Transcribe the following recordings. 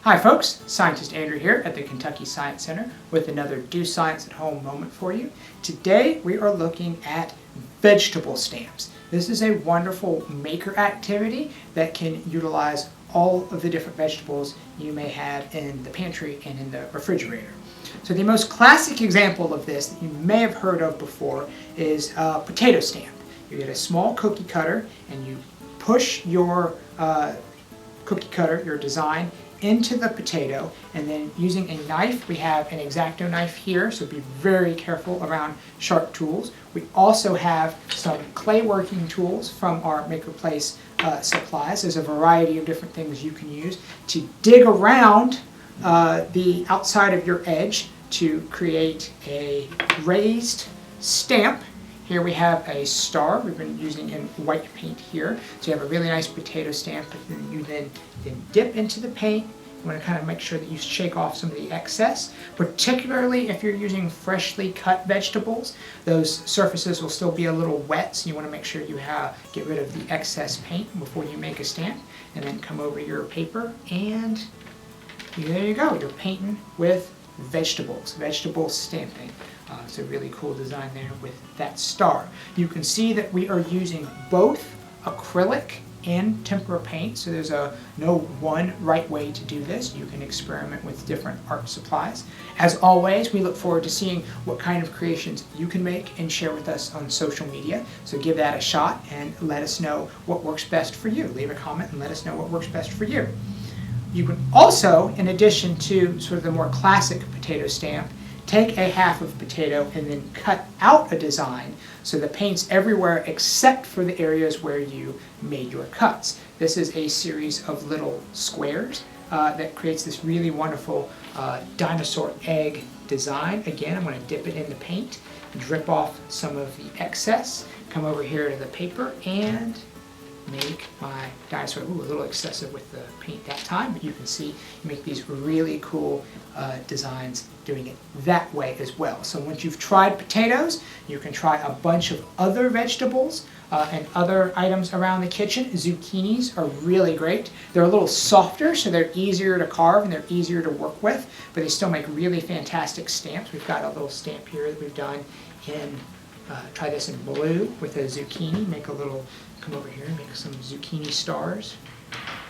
Hi folks, Scientist Andrew here at the Kentucky Science Center with another Do Science at Home moment for you. Today we are looking at vegetable stamps. This is a wonderful maker activity that can utilize all of the different vegetables you may have in the pantry and in the refrigerator. So the most classic example of this that you may have heard of before is a potato stamp. You get a small cookie cutter and you push your cookie cutter, your design, into the potato, and then using a knife, we have an X-Acto knife here, so be very careful around sharp tools. We also have some clay working tools from our Maker Place supplies. There's a variety of different things you can use to dig around the outside of your edge to create a raised stamp. Here we have a star. We've been using in white paint here. So you have a really nice potato stamp, and you then dip into the paint. You want to kind of make sure that you shake off some of the excess, particularly if you're using freshly cut vegetables. Those surfaces will still be a little wet, so you want to make sure you get rid of the excess paint before you make a stamp. And then come over your paper, and there you go. You're painting with vegetables, vegetable stamping. It's a really cool design there with that star. You can see that we are using both acrylic and tempera paint, so there's no one right way to do this. You can experiment with different art supplies. As always, we look forward to seeing what kind of creations you can make and share with us on social media. So give that a shot and let us know what works best for you. Leave a comment and let us know what works best for you. You can also, in addition to sort of the more classic potato stamp, take a half of potato and then cut out a design so the paint's everywhere except for the areas where you made your cuts. This is a series of little squares that creates this really wonderful dinosaur egg design. Again, I'm going to dip it in the paint, drip off some of the excess, come over here to the paper and make my dinosaur. Ooh, a little excessive with the paint that time, but you can see you make these really cool designs doing it that way as well. So once you've tried potatoes, you can try a bunch of other vegetables and other items around the kitchen. Zucchinis are really great. They're a little softer, so they're easier to carve and they're easier to work with, but they still make really fantastic stamps. We've got a little stamp here that we've done in try this in blue with a zucchini. Come over here and make some zucchini stars.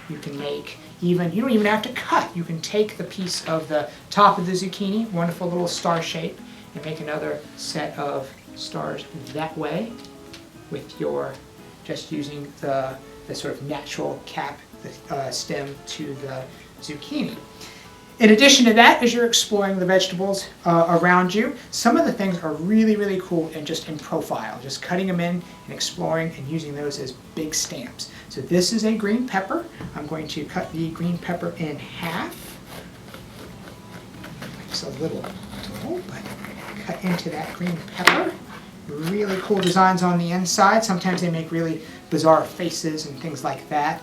You can make you don't even have to cut. You can take the piece of the top of the zucchini, wonderful little star shape, and make another set of stars that way with just using the sort of natural cap, the stem to the zucchini. In addition to that, as you're exploring the vegetables around you, some of the things are really, really cool and just in profile, just cutting them in and exploring and using those as big stamps. So this is a green pepper. I'm going to cut the green pepper in half. It's a little dull, but cut into that green pepper. Really cool designs on the inside. Sometimes they make really bizarre faces and things like that.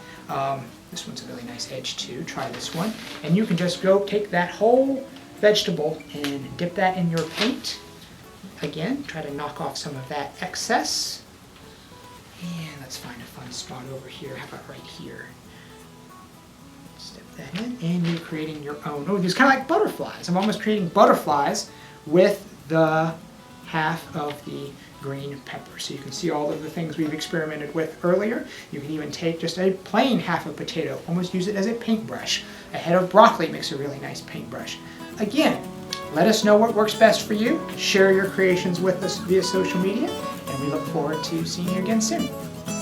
This one's a really nice edge too. Try this one. And you can just go take that whole vegetable and dip that in your paint. Again, try to knock off some of that excess. And let's find a fun spot over here. How about right here? Step that in, and you're creating your own. Oh, these kind of like butterflies. I'm almost creating butterflies with the half of the green pepper. So you can see all of the things we've experimented with earlier. You can even take just a plain half of potato, almost use it as a paintbrush. A head of broccoli makes a really nice paintbrush. Again, let us know what works best for you. Share your creations with us via social media, and we look forward to seeing you again soon.